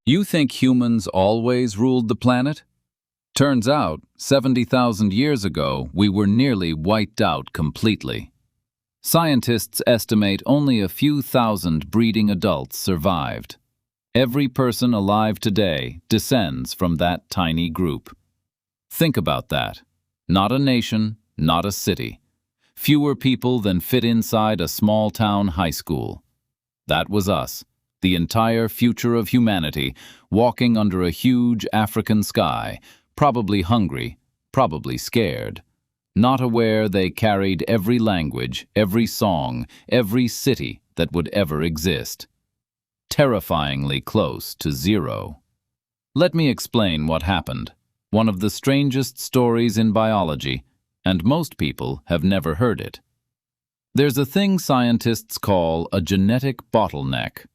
You think humans always ruled the planet? Turns out, 70,000 years ago, we were nearly wiped out completely. Scientists estimate only a few thousand breeding adults survived. Every person alive today descends from that tiny group. Think about that. Not a nation, not a city. Fewer people than fit inside a small-town high school. That was us, the entire future of humanity, walking under a huge African sky, probably hungry, probably scared, not aware they carried every language, every song, every city that would ever exist. Terrifyingly close to zero. Let me explain what happened. One of the strangest stories in biology, and most people have never heard it. There's a thing scientists call a genetic bottleneck.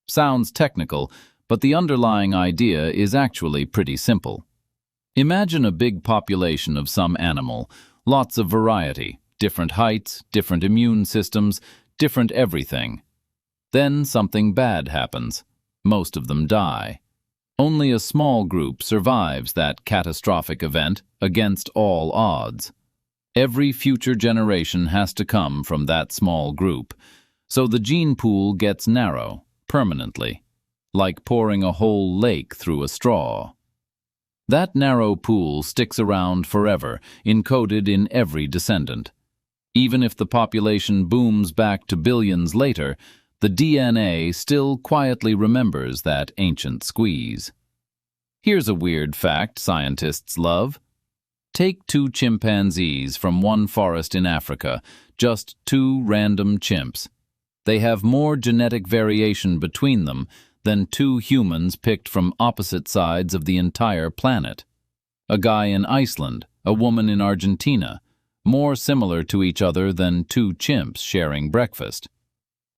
Sounds technical, but the underlying idea is actually pretty simple. Imagine a big population of some animal, lots of variety, different heights, different immune systems, different everything. Then something bad happens. Most of them die. Only a small group survives that catastrophic event against all odds. Every future generation has to come from that small group, so the gene pool gets narrow, permanently, like pouring a whole lake through a straw. That narrow pool sticks around forever, encoded in every descendant. Even if the population booms back to billions later, the DNA still quietly remembers that ancient squeeze. Here's a weird fact scientists love. Take two chimpanzees from one forest in Africa, just two random chimps. They have more genetic variation between them than two humans picked from opposite sides of the entire planet. A guy in Iceland, a woman in Argentina, more similar to each other than two chimps sharing breakfast.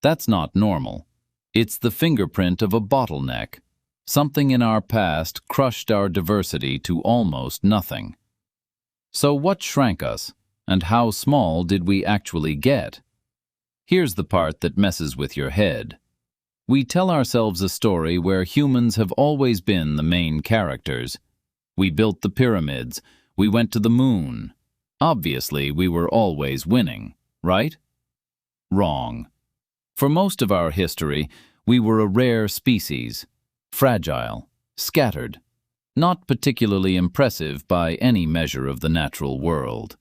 That's not normal. It's the fingerprint of a bottleneck. Something in our past crushed our diversity to almost nothing. So what shrank us, and how small did we actually get? Here's the part that messes with your head. We tell ourselves a story where humans have always been the main characters. We built the pyramids, we went to the moon. Obviously, we were always winning, right? Wrong. For most of our history, we were a rare species, fragile, scattered, not particularly impressive by any measure of the natural world.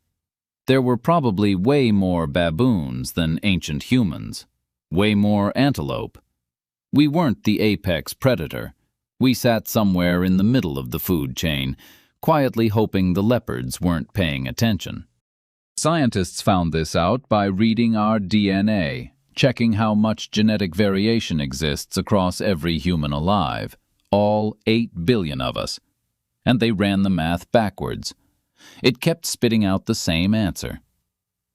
There were probably way more baboons than ancient humans, way more antelope. We weren't the apex predator. We sat somewhere in the middle of the food chain, quietly hoping the leopards weren't paying attention. Scientists found this out by reading our DNA, checking how much genetic variation exists across every human alive, all 8 billion of us. And they ran the math backwards. It kept spitting out the same answer.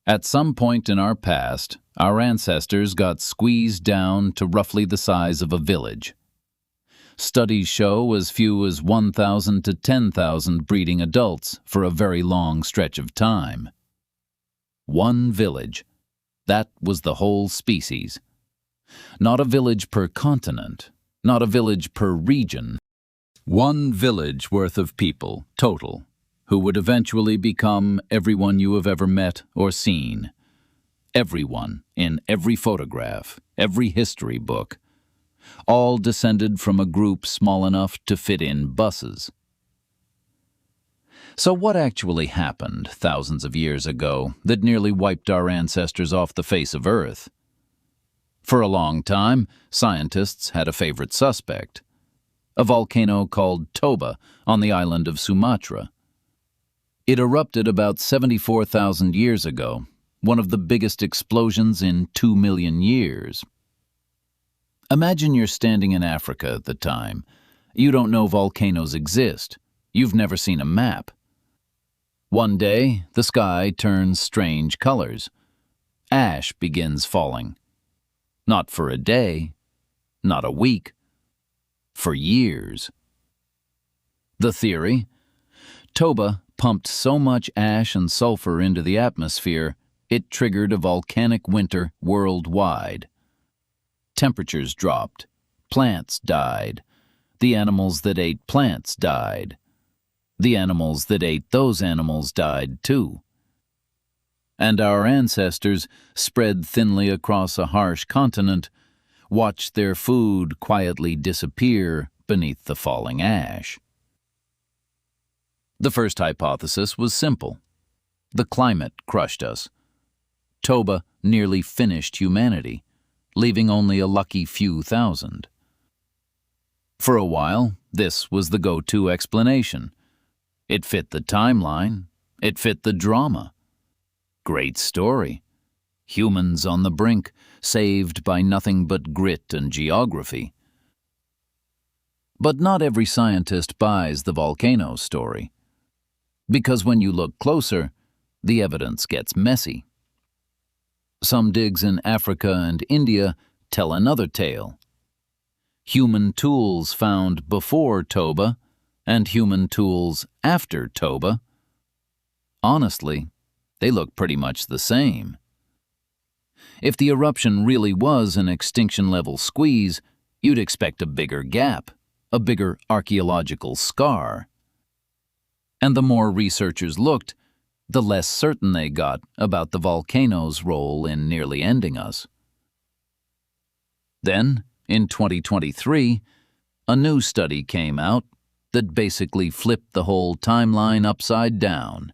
At some point in our past, our ancestors got squeezed down to roughly the size of a village. Studies show as few as 1,000 to 10,000 breeding adults for a very long stretch of time. One village. That was the whole species. Not a village per continent, not a village per region. One village worth of people, total, who would eventually become everyone you have ever met or seen. Everyone in every photograph, every history book. All descended from a group small enough to fit in buses. So what actually happened thousands of years ago that nearly wiped our ancestors off the face of Earth? For a long time, scientists had a favorite suspect. A volcano called Toba on the island of Sumatra. It erupted about 74,000 years ago, one of the biggest explosions in 2 million years. Imagine you're standing in Africa at the time. You don't know volcanoes exist. You've never seen a map. One day, the sky turns strange colors. Ash begins falling. Not for a day, not a week, for years. The theory? Toba pumped so much ash and sulfur into the atmosphere, it triggered a volcanic winter worldwide. Temperatures dropped. Plants died. The animals that ate plants died. The animals that ate those animals died too. And our ancestors, spread thinly across a harsh continent, watched their food quietly disappear beneath the falling ash. The first hypothesis was simple. The climate crushed us. Toba nearly finished humanity, leaving only a lucky few thousand. For a while, this was the go-to explanation. It fit the timeline. It fit the drama. Great story. Humans on the brink, saved by nothing but grit and geography. But not every scientist buys the volcano story. Because when you look closer, the evidence gets messy. Some digs in Africa and India tell another tale. Human tools found before Toba and human tools after Toba. Honestly, they look pretty much the same. If the eruption really was an extinction-level squeeze, you'd expect a bigger gap, a bigger archaeological scar. And the more researchers looked, the less certain they got about the volcano's role in nearly ending us. Then, in 2023, a new study came out that basically flipped the whole timeline upside down.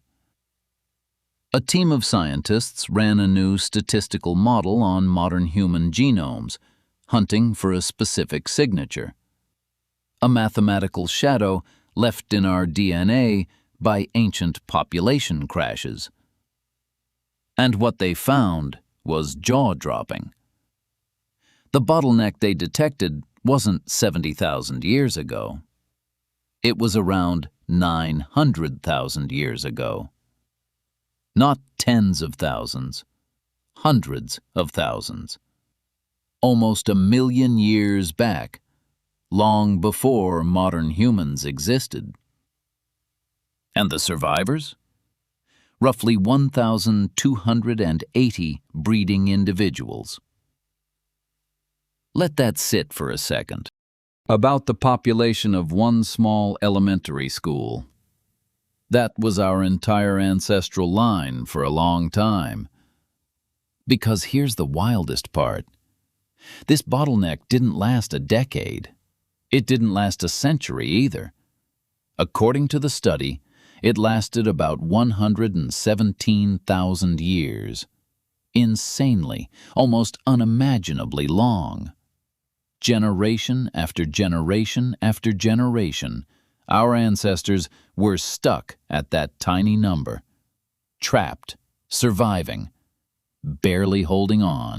A team of scientists ran a new statistical model on modern human genomes, hunting for a specific signature. A mathematical shadow left in our DNA by ancient population crashes. And what they found was jaw-dropping. The bottleneck they detected wasn't 70,000 years ago. It was around 900,000 years ago. Not tens of thousands, hundreds of thousands. Almost 1 million years back, long before modern humans existed. And the survivors? Roughly 1,280 breeding individuals. Let that sit for a second. About the population of one small elementary school. That was our entire ancestral line for a long time. Because here's the wildest part. This bottleneck didn't last a decade. It didn't last a century either. According to the study, it lasted about 117,000 years. Insanely, almost unimaginably long. Generation after generation after generation, our ancestors were stuck at that tiny number. Trapped, surviving, barely holding on.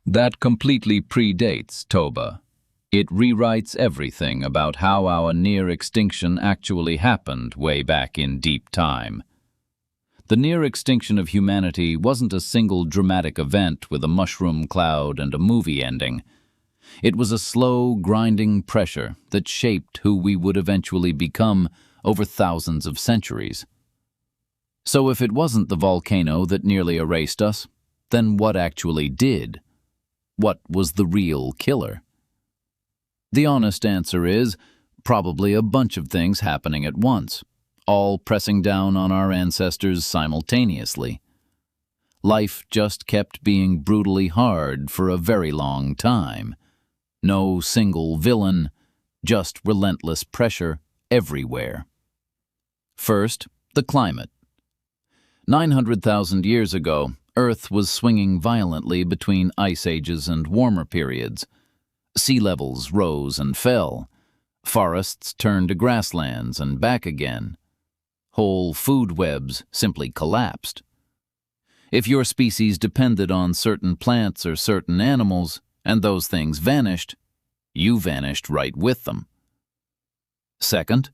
That completely predates Toba. It rewrites everything about how our near extinction actually happened way back in deep time. The near extinction of humanity wasn't a single dramatic event with a mushroom cloud and a movie ending. It was a slow, grinding pressure that shaped who we would eventually become over thousands of centuries. So if it wasn't the volcano that nearly erased us, then what actually did? What was the real killer? The honest answer is probably a bunch of things happening at once, all pressing down on our ancestors simultaneously. Life just kept being brutally hard for a very long time. No single villain, just relentless pressure everywhere. First, the climate. 900,000 years ago, Earth was swinging violently between ice ages and warmer periods. Sea levels rose and fell. Forests turned to grasslands and back again. Whole food webs simply collapsed. If your species depended on certain plants or certain animals, and those things vanished, you vanished right with them. Second,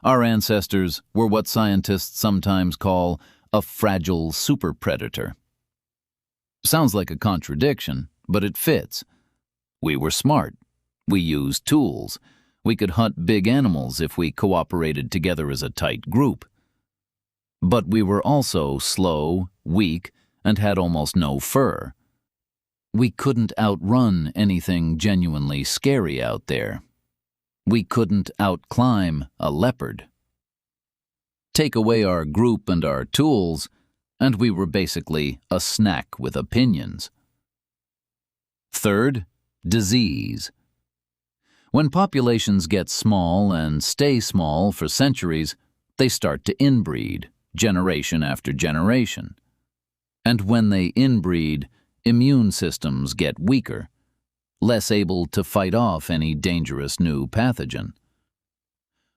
our ancestors were what scientists sometimes call a fragile superpredator. Sounds like a contradiction, but it fits. We were smart. We used tools. We could hunt big animals if we cooperated together as a tight group. But we were also slow, weak, and had almost no fur. We couldn't outrun anything genuinely scary out there. We couldn't outclimb a leopard. Take away our group and our tools, and we were basically a snack with opinions. Third, disease. When populations get small and stay small for centuries, they start to inbreed, generation after generation. And when they inbreed, immune systems get weaker, less able to fight off any dangerous new pathogen.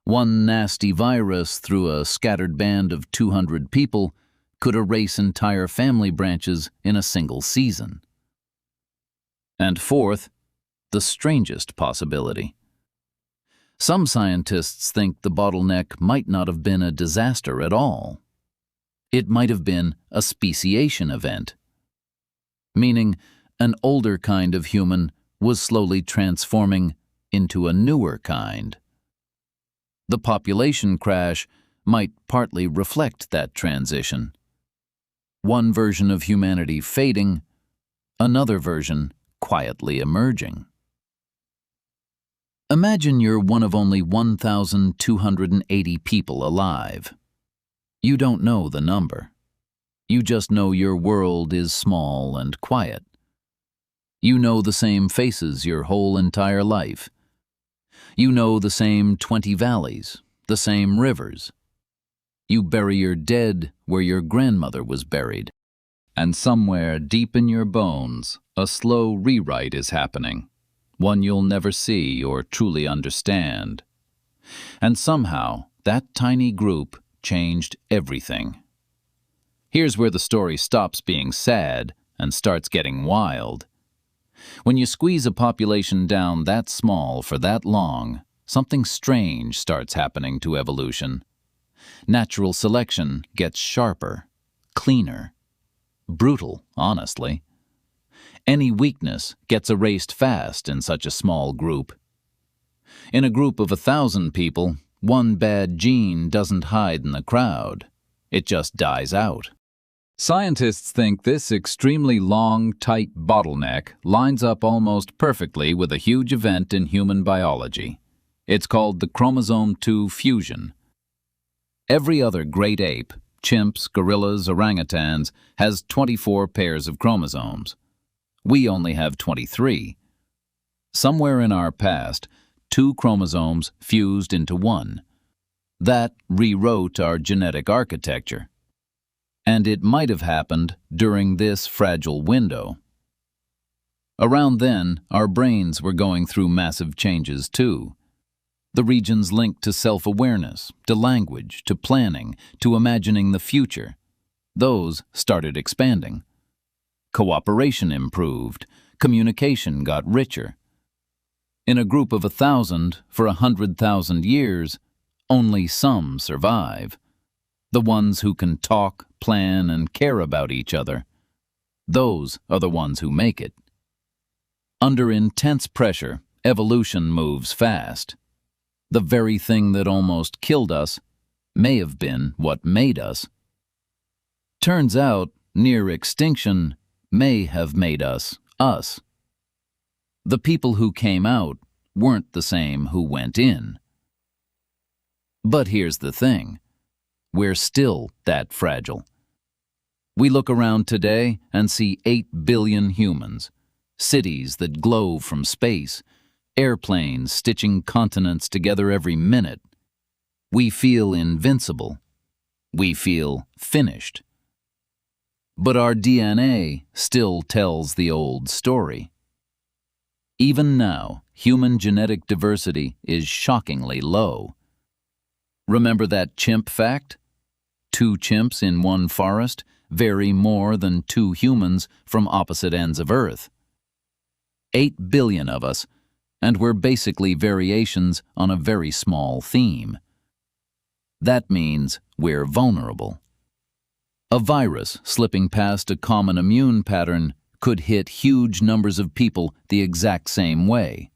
One nasty virus through a scattered band of 200 people could erase entire family branches in a single season. And fourth, the strangest possibility. Some scientists think the bottleneck might not have been a disaster at all. It might have been a speciation event, meaning an older kind of human was slowly transforming into a newer kind. The population crash might partly reflect that transition. One version of humanity fading, another version quietly emerging. Imagine you're one of only 1,280 people alive. You don't know the number. You just know your world is small and quiet. You know the same faces your whole entire life. You know the same 20 valleys, the same rivers. You bury your dead where your grandmother was buried. And somewhere deep in your bones, a slow rewrite is happening, one you'll never see or truly understand. And somehow, that tiny group changed everything. Here's where the story stops being sad and starts getting wild. When you squeeze a population down that small for that long, something strange starts happening to evolution. Natural selection gets sharper, cleaner, brutal, honestly. Any weakness gets erased fast in such a small group. In a group of 1,000 people, one bad gene doesn't hide in the crowd. It just dies out. Scientists think this extremely long, tight bottleneck lines up almost perfectly with a huge event in human biology. It's called the chromosome 2 fusion. Every other great ape, chimps, gorillas, orangutans, has 24 pairs of chromosomes. We only have 23. Somewhere in our past, 2 chromosomes fused into one. That rewrote our genetic architecture. And it might have happened during this fragile window. Around then, our brains were going through massive changes too. The regions linked to self-awareness, to language, to planning, to imagining the future. Those started expanding. Cooperation improved. Communication got richer. In a group of 1,000 for 100,000 years, only some survive. The ones who can talk, plan, and care about each other. Those are the ones who make it. Under intense pressure, evolution moves fast. The very thing that almost killed us may have been what made us. Turns out, near extinction may have made us us. The people who came out weren't the same who went in. But here's the thing. We're still that fragile. We look around today and see 8 billion humans, cities that glow from space, airplanes stitching continents together every minute. We feel invincible. We feel finished. But our DNA still tells the old story. Even now, human genetic diversity is shockingly low. Remember that chimp fact? 2 chimps in one forest vary more than 2 humans from opposite ends of Earth. 8 billion of us, and we're basically variations on a very small theme. That means we're vulnerable. A virus slipping past a common immune pattern could hit huge numbers of people the exact same way.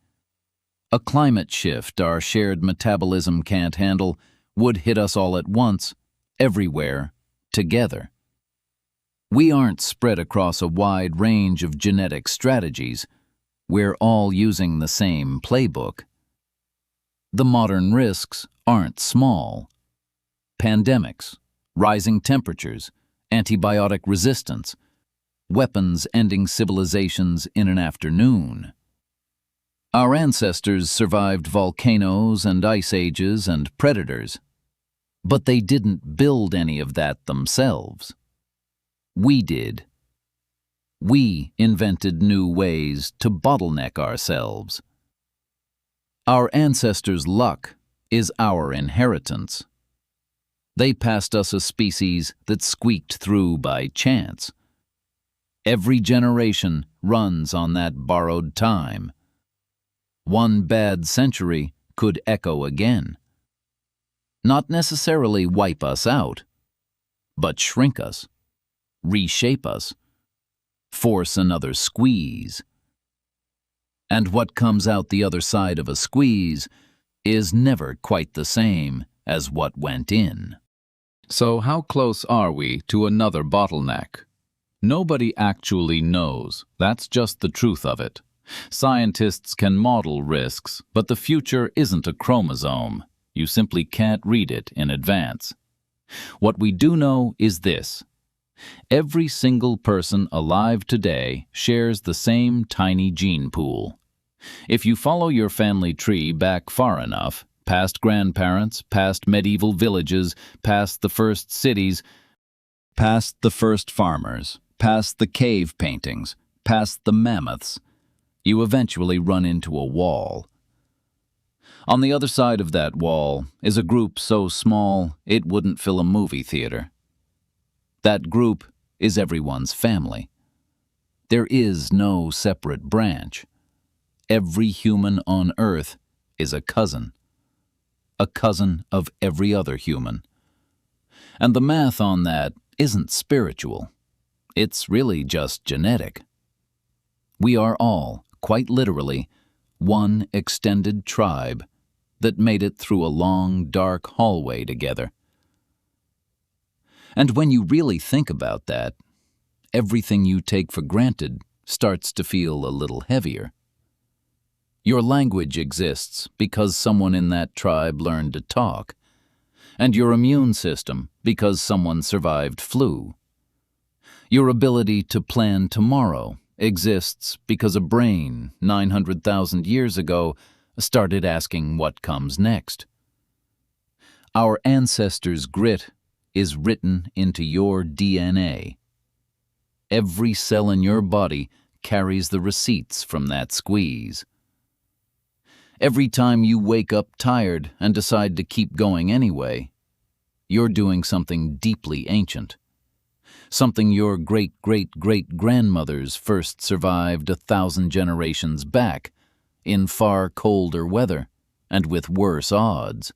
A climate shift our shared metabolism can't handle would hit us all at once, everywhere, together. We aren't spread across a wide range of genetic strategies. We're all using the same playbook. The modern risks aren't small. Pandemics, rising temperatures, antibiotic resistance, weapons ending civilizations in an afternoon. Our ancestors survived volcanoes and ice ages and predators, but they didn't build any of that themselves. We did. We invented new ways to bottleneck ourselves. Our ancestors' luck is our inheritance. They passed us a species that squeaked through by chance. Every generation runs on that borrowed time. One bad century could echo again. Not necessarily wipe us out, but shrink us, reshape us, force another squeeze. And what comes out the other side of a squeeze is never quite the same as what went in. So how close are we to another bottleneck? Nobody actually knows. That's just the truth of it. Scientists can model risks, but the future isn't a chromosome. You simply can't read it in advance. What we do know is this. Every single person alive today shares the same tiny gene pool. If you follow your family tree back far enough, past grandparents, past medieval villages, past the first cities, past the first farmers, past the cave paintings, past the mammoths, you eventually run into a wall. On the other side of that wall is a group so small it wouldn't fill a movie theater. That group is everyone's family. There is no separate branch. Every human on Earth is a cousin of every other human. And the math on that isn't spiritual. It's really just genetic. We are all, quite literally, one extended tribe that made it through a long, dark hallway together. And when you really think about that, everything you take for granted starts to feel a little heavier. Your language exists because someone in that tribe learned to talk, and your immune system because someone survived flu. Your ability to plan tomorrow exists because a brain 900,000 years ago started asking what comes next. Our ancestors' grit is written into your DNA. Every cell in your body carries the receipts from that squeeze. Every time you wake up tired and decide to keep going anyway, you're doing something deeply ancient. Something your great-great-great-grandmothers first survived 1,000 generations back, in far colder weather and with worse odds.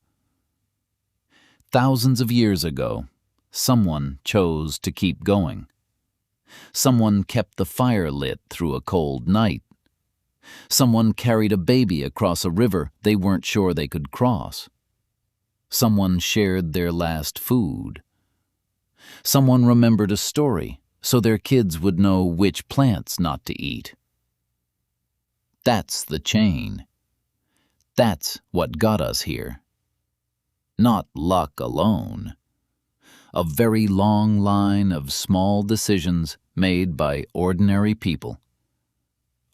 Thousands of years ago, someone chose to keep going. Someone kept the fire lit through a cold night. Someone carried a baby across a river they weren't sure they could cross. Someone shared their last food. Someone remembered a story so their kids would know which plants not to eat. That's the chain. That's what got us here. Not luck alone. A very long line of small decisions made by ordinary people.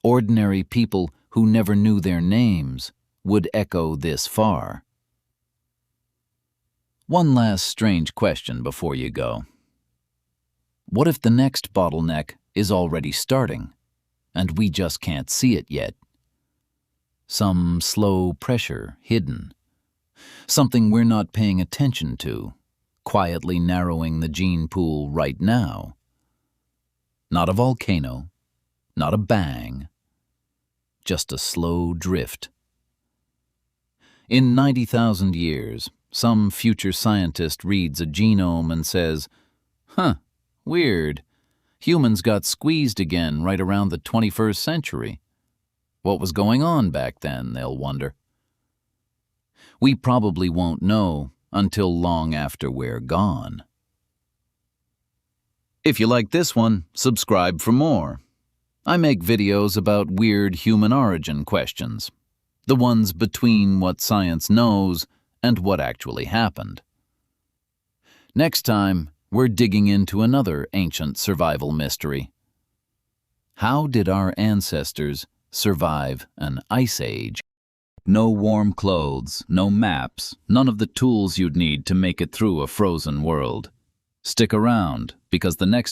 Ordinary people who never knew their names would echo this far. One last strange question before you go. What if the next bottleneck is already starting, and we just can't see it yet? Some slow pressure hidden. Something we're not paying attention to, quietly narrowing the gene pool right now. Not a volcano, not a bang, just a slow drift. In 90,000 years, some future scientist reads a genome and says, weird. Humans got squeezed again right around the 21st century. What was going on back then, they'll wonder. We probably won't know until long after we're gone. If you like this one, subscribe for more. I make videos about weird human origin questions. The ones between what science knows and what actually happened. Next time, we're digging into another ancient survival mystery. How did our ancestors survive an ice age? No warm clothes, no maps, none of the tools you'd need to make it through a frozen world. Stick around, because the next